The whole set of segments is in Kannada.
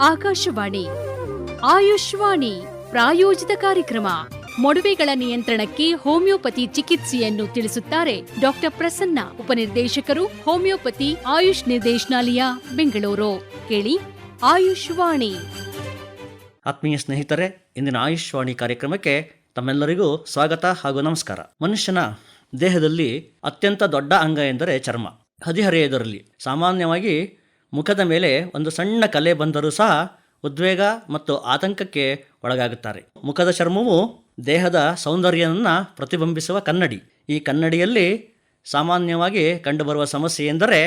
ಆಕಾಶವಾಣಿ ಆಯುಷ್ವಾಣಿ ಪ್ರಾಯೋಜಿತ ಕಾರ್ಯಕ್ರಮ. ಮೊಡವೆಗಳ ನಿಯಂತ್ರಣಕ್ಕೆ ಹೋಮಿಯೋಪತಿ ಚಿಕಿತ್ಸೆಯನ್ನು ತಿಳಿಸುತ್ತಾರೆ ಡಾಕ್ಟರ್ ಪ್ರಸನ್ನ, ಉಪನಿರ್ದೇಶಕರು, ಹೋಮಿಯೋಪತಿ ಆಯುಷ್ ನಿರ್ದೇಶನಾಲಯ, ಬೆಂಗಳೂರು. ಕೇಳಿ ಆಯುಷ್ವಾಣಿ. ಆತ್ಮೀಯ ಸ್ನೇಹಿತರೆ, ಇಂದಿನ ಆಯುಷ್ವಾಣಿ ಕಾರ್ಯಕ್ರಮಕ್ಕೆ ತಮ್ಮೆಲ್ಲರಿಗೂ ಸ್ವಾಗತ ಹಾಗೂ ನಮಸ್ಕಾರ. ಮನುಷ್ಯನ ದೇಹದಲ್ಲಿ ಅತ್ಯಂತ ದೊಡ್ಡ ಅಂಗ ಎಂದರೆ ಚರ್ಮ. ಹದಿಹರೆಯದರಲ್ಲಿ ಸಾಮಾನ್ಯವಾಗಿ ಮುಖದ ಮೇಲೆ ಒಂದು ಸಣ್ಣ ಕಲೆ ಬಂದರೂ ಸಹ ಉದ್ವೇಗ ಮತ್ತು ಆತಂಕಕ್ಕೆ ಒಳಗಾಗುತ್ತಾರೆ. ಮುಖದ ಚರ್ಮವು ದೇಹದ ಸೌಂದರ್ಯವನ್ನು ಪ್ರತಿಬಿಂಬಿಸುವ ಕನ್ನಡಿ. ಈ ಕನ್ನಡಿಯಲ್ಲಿ ಸಾಮಾನ್ಯವಾಗಿ ಕಂಡುಬರುವ ಸಮಸ್ಯೆ ಎಂದರೆ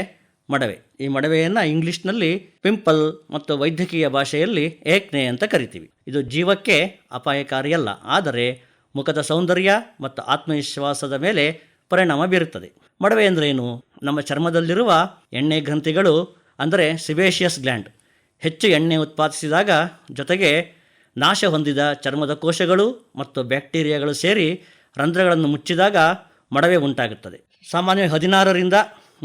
ಮಡವೆ. ಈ ಮಡವೆಯನ್ನು ಇಂಗ್ಲಿಷ್ನಲ್ಲಿ ಪಿಂಪಲ್ ಮತ್ತು ವೈದ್ಯಕೀಯ ಭಾಷೆಯಲ್ಲಿ ಏಕ್ನೆ ಅಂತ ಕರಿತೀವಿ. ಇದು ಜೀವಕ್ಕೆ ಅಪಾಯಕಾರಿಯಲ್ಲ, ಆದರೆ ಮುಖದ ಸೌಂದರ್ಯ ಮತ್ತು ಆತ್ಮವಿಶ್ವಾಸದ ಮೇಲೆ ಪರಿಣಾಮ ಬೀರುತ್ತದೆ. ಮಡವೆ ಎಂದರೇನು? ನಮ್ಮ ಚರ್ಮದಲ್ಲಿರುವ ಎಣ್ಣೆ ಗ್ರಂಥಿಗಳು ಅಂದರೆ ಸಿಬೇಷಿಯಸ್ ಗ್ಲ್ಯಾಂಡ್ ಹೆಚ್ಚು ಎಣ್ಣೆ ಉತ್ಪಾದಿಸಿದಾಗ, ಜೊತೆಗೆ ನಾಶ ಹೊಂದಿದ ಚರ್ಮದ ಕೋಶಗಳು ಮತ್ತು ಬ್ಯಾಕ್ಟೀರಿಯಾಗಳು ಸೇರಿ ರಂಧ್ರಗಳನ್ನು ಮುಚ್ಚಿದಾಗ ಮಡವೆ ಉಂಟಾಗುತ್ತದೆ. ಸಾಮಾನ್ಯವಾಗಿ 16ರಿಂದ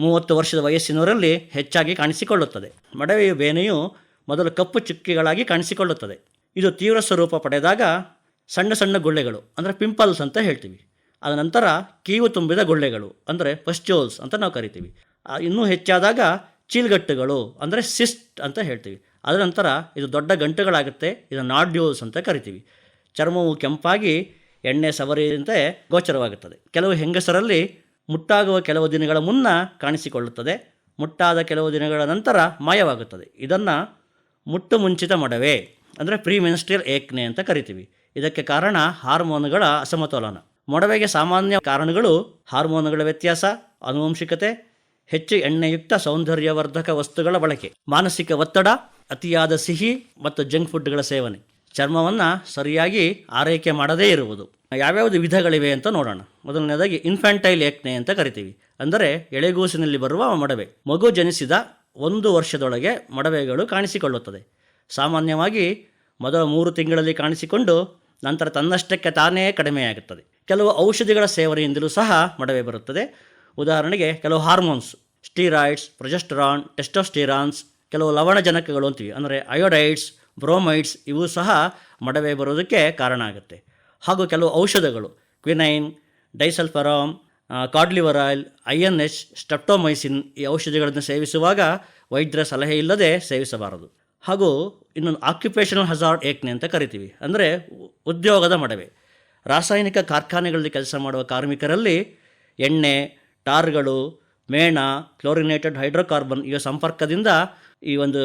30 ವರ್ಷದ ವಯಸ್ಸಿನವರಲ್ಲಿ ಹೆಚ್ಚಾಗಿ ಕಾಣಿಸಿಕೊಳ್ಳುತ್ತದೆ. ಮಡವೆಯ ಬೇನೆಯು ಮೊದಲು ಕಪ್ಪು ಚುಕ್ಕಿಗಳಾಗಿ ಕಾಣಿಸಿಕೊಳ್ಳುತ್ತದೆ. ಇದು ತೀವ್ರ ಸ್ವರೂಪ ಪಡೆದಾಗ ಸಣ್ಣ ಸಣ್ಣ ಗುಳ್ಳೆಗಳು ಅಂದರೆ ಪಿಂಪಲ್ಸ್ ಅಂತ ಹೇಳ್ತೀವಿ. ಅದ ನಂತರ ಕೀವು ತುಂಬಿದ ಗುಳ್ಳೆಗಳು ಅಂದರೆ ಪಸ್ಟ್ಯೂಲ್ಸ್ ಅಂತ ನಾವು ಕರಿತೀವಿ. ಇನ್ನೂ ಹೆಚ್ಚಾದಾಗ ಚೀಲ್ಗಟ್ಟುಗಳು ಅಂದರೆ ಸಿಸ್ಟ್ ಅಂತ ಹೇಳ್ತೀವಿ. ಅದರ ನಂತರ ಇದು ದೊಡ್ಡ ಗಂಟುಗಳಾಗುತ್ತೆ. ಇದು ನಾಡ್ಯೂಲ್ಸ್ ಅಂತ ಕರಿತೀವಿ. ಚರ್ಮವು ಕೆಂಪಾಗಿ ಎಣ್ಣೆ ಸವರಿಯಂತೆ ಗೋಚರವಾಗುತ್ತದೆ. ಕೆಲವು ಹೆಂಗಸರಲ್ಲಿ ಮುಟ್ಟಾಗುವ ಕೆಲವು ದಿನಗಳ ಮುನ್ನ ಕಾಣಿಸಿಕೊಳ್ಳುತ್ತದೆ. ಮುಟ್ಟಾದ ಕೆಲವು ದಿನಗಳ ನಂತರ ಮಾಯವಾಗುತ್ತದೆ. ಇದನ್ನು ಮುಟ್ಟು ಮುಂಚಿತ ಮಡವೆ ಅಂದರೆ ಪ್ರಿಮೆನ್ಸ್ಟ್ರಿಯಲ್ ಏಕ್ನೆ ಅಂತ ಕರಿತೀವಿ. ಇದಕ್ಕೆ ಕಾರಣ ಹಾರ್ಮೋನುಗಳ ಅಸಮತೋಲನ. ಮೊಡವೆಗೆ ಸಾಮಾನ್ಯ ಕಾರಣಗಳು ಹಾರ್ಮೋನುಗಳ ವ್ಯತ್ಯಾಸ, ಆನುವಂಶಿಕತೆ, ಹೆಚ್ಚು ಎಣ್ಣೆಯುಕ್ತ ಸೌಂದರ್ಯವರ್ಧಕ ವಸ್ತುಗಳ ಬಳಕೆ, ಮಾನಸಿಕ ಒತ್ತಡ, ಅತಿಯಾದ ಸಿಹಿ ಮತ್ತು ಜಂಕ್ ಫುಡ್ಗಳ ಸೇವನೆ, ಚರ್ಮವನ್ನು ಸರಿಯಾಗಿ ಆರೈಕೆ ಮಾಡದೇ ಇರುವುದು. ಯಾವ್ಯಾವುದು ವಿಧಗಳಿವೆ ಅಂತ ನೋಡೋಣ. ಮೊದಲನೇದಾಗಿ ಇನ್ಫ್ಯಾಂಟೈಲ್ ಏಕ್ನೆ ಅಂತ ಕರಿತೀವಿ, ಅಂದರೆ ಎಳೆಗೂಸಿನಲ್ಲಿ ಬರುವ ಮಡವೆ. ಮಗು ಜನಿಸಿದ 1 ವರ್ಷದೊಳಗೆ ಮಡವೆಗಳು ಕಾಣಿಸಿಕೊಳ್ಳುತ್ತದೆ. ಸಾಮಾನ್ಯವಾಗಿ ಮೊದಲ 3 ತಿಂಗಳಲ್ಲಿ ಕಾಣಿಸಿಕೊಂಡು ನಂತರ ತನ್ನಷ್ಟಕ್ಕೆ ತಾನೇ ಕಡಿಮೆಯಾಗುತ್ತದೆ. ಕೆಲವು ಔಷಧಿಗಳ ಸೇವನೆಯಿಂದಲೂ ಸಹ ಮಡವೆ ಬರುತ್ತದೆ. ಉದಾಹರಣೆಗೆ ಕೆಲವು ಹಾರ್ಮೋನ್ಸ್, ಸ್ಟೀರಾಯ್ಡ್ಸ್, ಪ್ರೊಜೆಸ್ಟರಾನ್, ಟೆಸ್ಟೋಸ್ಟಿರಾನ್ಸ್, ಕೆಲವು ಲವಣಜನಕಗಳು ಅಂತೀವಿ ಅಂದರೆ ಅಯೋಡೈಡ್ಸ್, ಬ್ರೋಮೈಡ್ಸ್, ಇವು ಸಹ ಮಡವೆ ಬರೋದಕ್ಕೆ ಕಾರಣ ಆಗುತ್ತೆ. ಹಾಗೂ ಕೆಲವು ಔಷಧಗಳು ಕ್ವಿನೈನ್, ಡೈಸಲ್ಫರಾಮ್, ಕಾರ್ಡ್ಲಿವರಾಯ್ಲ್, INH, ಸ್ಟ್ರೆಪ್ಟೊಮೈಸಿನ್, ಈ ಔಷಧಿಗಳನ್ನು ಸೇವಿಸುವಾಗ ವೈದ್ಯರ ಸಲಹೆ ಇಲ್ಲದೆ ಸೇವಿಸಬಾರದು. ಹಾಗೂ ಇನ್ನೊಂದು ಆಕ್ಯುಪೇಷನಲ್ ಹಜಾರ್ಡ್ ಏಕ್ನೆ ಅಂತ ಕರಿತೀವಿ, ಅಂದರೆ ಉದ್ಯೋಗದ ಮಡವೆ. ರಾಸಾಯನಿಕ ಕಾರ್ಖಾನೆಗಳಲ್ಲಿ ಕೆಲಸ ಮಾಡುವ ಕಾರ್ಮಿಕರಲ್ಲಿ ಎಣ್ಣೆ, ಟಾರ್ಗಳು, ಮೇಣ, ಕ್ಲೋರಿನೇಟೆಡ್ ಹೈಡ್ರೋಕಾರ್ಬನ್ ಇವ ಸಂಪರ್ಕದಿಂದ ಈ ಒಂದು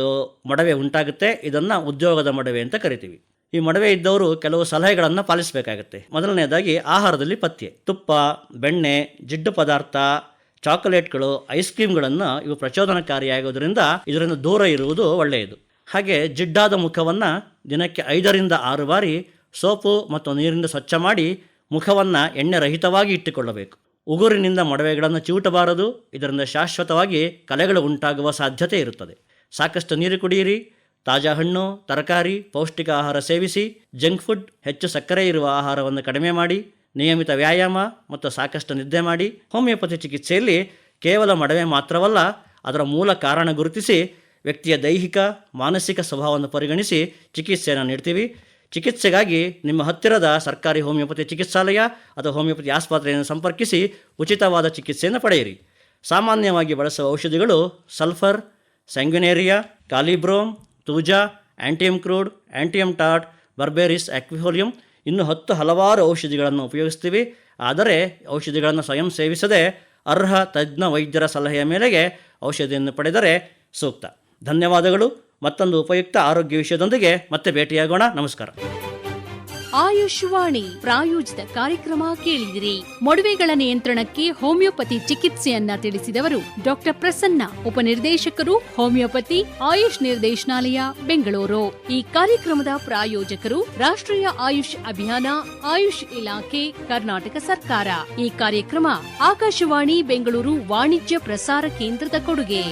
ಮಡವೆ ಉಂಟಾಗುತ್ತೆ. ಇದನ್ನು ಉದ್ಯೋಗದ ಮಡವೆ ಅಂತ ಕರಿತೀವಿ. ಈ ಮಡವೆ ಇದ್ದವರು ಕೆಲವು ಸಲಹೆಗಳನ್ನು ಪಾಲಿಸಬೇಕಾಗುತ್ತೆ. ಮೊದಲನೇದಾಗಿ ಆಹಾರದಲ್ಲಿ ಪಥ್ಯ. ತುಪ್ಪ, ಬೆಣ್ಣೆ, ಜಿಡ್ಡು ಪದಾರ್ಥ, ಚಾಕೊಲೇಟ್ಗಳು, ಐಸ್ ಕ್ರೀಮ್ಗಳನ್ನು ಇವು ಪ್ರಚೋದನಕಾರಿಯಾಗೋದ್ರಿಂದ ಇದರಿಂದ ದೂರ ಇರುವುದು ಒಳ್ಳೆಯದು. ಹಾಗೆ ಜಿಡ್ಡಾದ ಮುಖವನ್ನು ದಿನಕ್ಕೆ 5ರಿಂದ 6 ಬಾರಿ ಸೋಪು ಮತ್ತು ನೀರಿನಿಂದ ಸ್ವಚ್ಛ ಮಾಡಿ ಮುಖವನ್ನು ಎಣ್ಣೆ ರಹಿತವಾಗಿ ಇಟ್ಟುಕೊಳ್ಳಬೇಕು. ಉಗುರಿನಿಂದ ಮಡವೆಗಳನ್ನು ಚಿವುಟಬಾರದು. ಇದರಿಂದ ಶಾಶ್ವತವಾಗಿ ಕಲೆಗಳು ಉಂಟಾಗುವ ಸಾಧ್ಯತೆ ಇರುತ್ತದೆ. ಸಾಕಷ್ಟು ನೀರು ಕುಡಿಯಿರಿ. ತಾಜಾ ಹಣ್ಣು, ತರಕಾರಿ, ಪೌಷ್ಟಿಕ ಆಹಾರ ಸೇವಿಸಿ. ಜಂಕ್ ಫುಡ್, ಹೆಚ್ಚು ಸಕ್ಕರೆ ಇರುವ ಆಹಾರವನ್ನು ಕಡಿಮೆ ಮಾಡಿ. ನಿಯಮಿತ ವ್ಯಾಯಾಮ ಮತ್ತು ಸಾಕಷ್ಟು ನಿದ್ದೆ ಮಾಡಿ. ಹೋಮಿಯೋಪತಿ ಚಿಕಿತ್ಸೆಯಲ್ಲಿ ಕೇವಲ ಮಡವೆ ಮಾತ್ರವಲ್ಲ, ಅದರ ಮೂಲ ಕಾರಣ ಗುರುತಿಸಿ ವ್ಯಕ್ತಿಯ ದೈಹಿಕ, ಮಾನಸಿಕ ಸ್ವಭಾವವನ್ನು ಪರಿಗಣಿಸಿ ಚಿಕಿತ್ಸೆಯನ್ನು ನೀಡ್ತೀವಿ. ಚಿಕಿತ್ಸೆಗಾಗಿ ನಿಮ್ಮ ಹತ್ತಿರದ ಸರ್ಕಾರಿ ಹೋಮಿಯೋಪತಿ ಚಿಕಿತ್ಸಾಲಯ ಅಥವಾ ಹೋಮಿಯೋಪತಿ ಆಸ್ಪತ್ರೆಯನ್ನು ಸಂಪರ್ಕಿಸಿ ಉಚಿತವಾದ ಚಿಕಿತ್ಸೆಯನ್ನು ಪಡೆಯಿರಿ. ಸಾಮಾನ್ಯವಾಗಿ ಬಳಸುವ ಔಷಧಿಗಳು sulphur, sanguinaria, kali brom, thuja, antim crud, antim ಟಾಟ್, ಬರ್ಬೇರಿಸ್, ಆಕ್ವಿಫೋಲಿಯಂ, ಇನ್ನೂ ಹಲವಾರು ಔಷಧಿಗಳನ್ನು ಉಪಯೋಗಿಸ್ತೀವಿ. ಆದರೆ ಔಷಧಿಗಳನ್ನು ಸ್ವಯಂ ಸೇವಿಸದೆ ಅರ್ಹ ತಜ್ಞ ವೈದ್ಯರ ಸಲಹೆಯ ಮೇರೆಗೆ ಔಷಧಿಯನ್ನು ಪಡೆದರೆ ಸೂಕ್ತ. ಧನ್ಯವಾದಗಳು. ಮತ್ತೊಂದು ಉಪಯುಕ್ತ ಆರೋಗ್ಯ ವಿಷಯದೊಂದಿಗೆ ಮತ್ತೆ ಭೇಟಿಯಾಗೋಣ. ನಮಸ್ಕಾರ. ಆಯುಷ್ವಾಣಿ ಪ್ರಾಯೋಜಿತ ಕಾರ್ಯಕ್ರಮ ಕೇಳಿದಿರಿ. ಮೊಡವೆಗಳ ನಿಯಂತ್ರಣಕ್ಕೆ ಹೋಮಿಯೋಪತಿ ಚಿಕಿತ್ಸೆಯನ್ನ ತಿಳಿಸಿದವರು ಡಾಕ್ಟರ್ ಪ್ರಸನ್ನ, ಉಪನಿರ್ದೇಶಕರು, ಹೋಮಿಯೋಪತಿ ಆಯುಷ್ ನಿರ್ದೇಶನಾಲಯ, ಬೆಂಗಳೂರು. ಈ ಕಾರ್ಯಕ್ರಮದ ಪ್ರಾಯೋಜಕರು ರಾಷ್ಟ್ರೀಯ ಆಯುಷ್ ಅಭಿಯಾನ, ಆಯುಷ್ ಇಲಾಖೆ, ಕರ್ನಾಟಕ ಸರ್ಕಾರ. ಈ ಕಾರ್ಯಕ್ರಮ ಆಕಾಶವಾಣಿ ಬೆಂಗಳೂರು ವಾಣಿಜ್ಯ ಪ್ರಸಾರ ಕೇಂದ್ರದ ಕೊಡುಗೆ.